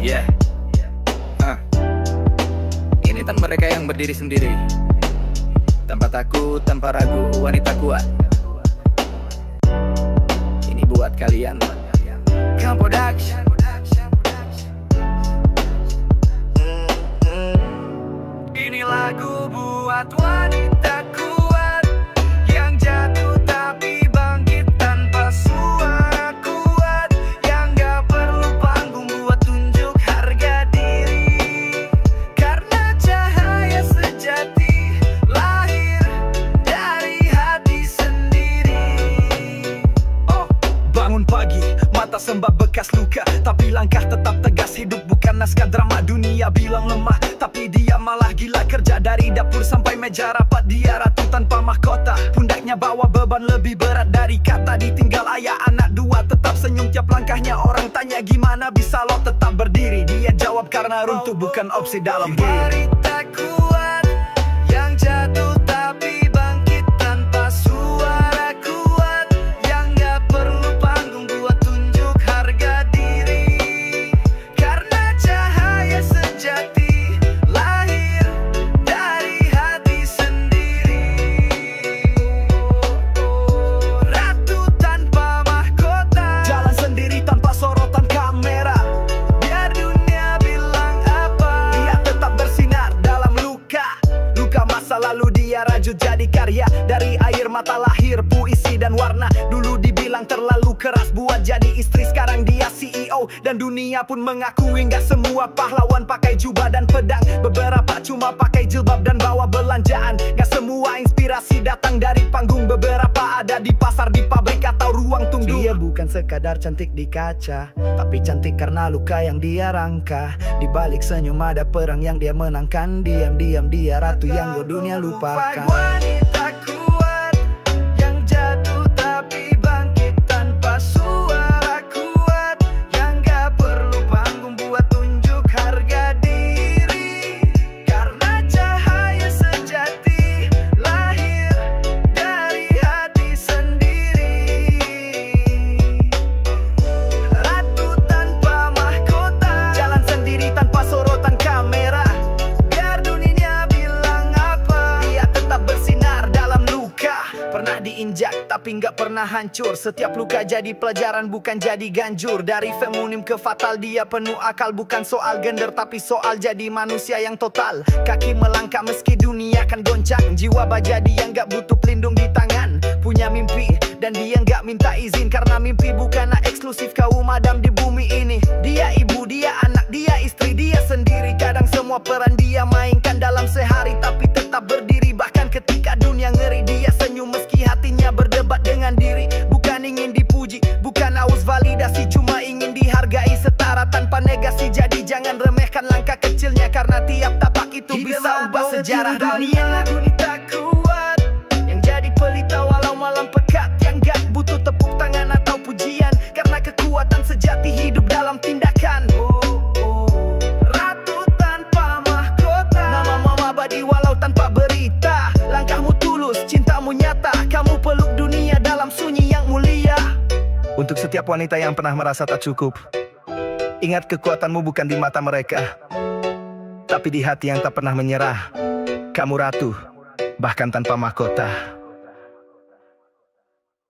Yeah. Ini tan mereka yang berdiri sendiri, tanpa takut, tanpa ragu, wanita kuat. Ini buat kalian. Come Production. Ini lagu buat wanita kuat yang jatuh tapi bangkit tanpa suara kuat, yang gak perlu panggung buat tunjuk harga diri, karena cahaya sejati lahir dari hati sendiri. Oh, bangun pagi, mata sembab bekas luka, tapi langkah tetap tegas. Hidup bukan naskah drama. Dunia bilang lemah, tapi dia malah gila. Kerja dari dapur sampai meja rapat, dia ratu tanpa mahkota. Pundaknya bawa beban lebih berat dari kata. Ditinggal ayah anak dua, tetap senyum tiap langkahnya. Orang tanya gimana bisa lo tetap berdiri, dia jawab karena runtuh bukan opsi dalam diri. Wanita kuat yang jatuh tapi bangkit tanpa suara kuat, yang gak perlu panggung buat tunjuk harga diri, karena cahaya sejati lahir dari hati sendiri. Ratu tanpa mahkota, Jalan sendiri tanpa sorotan kamera, biar dunia bilang apa, dia tetap bersinar dalam luka. Luka masa lalu dia rajut jadi karya. Dari air mata lahir puisi dan warna. Dulu dibilang terlalu keras buat jadi istri, sekarang dia CEO. Dan dunia pun mengakui gak semua pahlawan pakai jubah dan pedang. Beberapa cuma pakai jilbab dan bawa belanjaan. Gak semua inspirasi datang dari panggung. Beberapa ada di pasar, di pabrik atau ruang tunggu. Dia bukan sekadar cantik di kaca, tapi cantik karena luka yang dia rangka. Di balik senyum ada perang yang dia menangkan. Diam-diam dia ratu yang dunia lupakan. Wanita kuat yang jatuh tapi bangkit tanpa suara kuat, yang gak perlu panggung buat tunjuk harga diri, karena cahaya sejati lahir dari hati sendiri. Ratu tanpa mahkota, Jalan sendiri tanpa sorotan kamera, biar dunia bilang apa, dia tetap bersinar dalam luka. Pernah diinjak tapi nggak pernah hancur. Setiap luka jadi pelajaran bukan jadi ganjur. Dari feminim ke fatal dia penuh akal. Bukan soal gender tapi soal jadi manusia yang total. Kaki melangkah meski dunia kan goncang. Jiwa baja dia nggak butuh pelindung di tangan. Punya mimpi dan dia nggak minta izin, karena mimpi bukanlah eksklusif kaum adam di bumi ini. Dia ibu, dia anak, dia istri, dia sendiri. Kadang semua peran dia mainkan dalam sehari, tapi tetap berdiri. Bahkan ketika dunia ngeri, dia senyum meski hatinya berdebat dengan diri. Bukan ingin dipuji, bukan haus validasi, cuma ingin dihargai setara tanpa negasi. Jadi jangan remehkan langkah kecilnya, karena tiap tapak itu bisa ubah sejarah dunia. Wanita kuat Yang jadi pelita walau malam pekat, yang gak butuh tepuk tangan atau pujian, karena kekuatan sejati hidup dalam tindakan. ratu tanpa mahkota, Namamu abadi walau tanpa berita. Langkahmu tulus, cintamu nyata. Kamu peluk dunia dalam sunyi yang mulia. Untuk setiap wanita yang pernah merasa tak cukup, ingat kekuatanmu bukan di mata mereka, tapi di hati yang tak pernah menyerah. Kamu ratu, bahkan tanpa mahkota.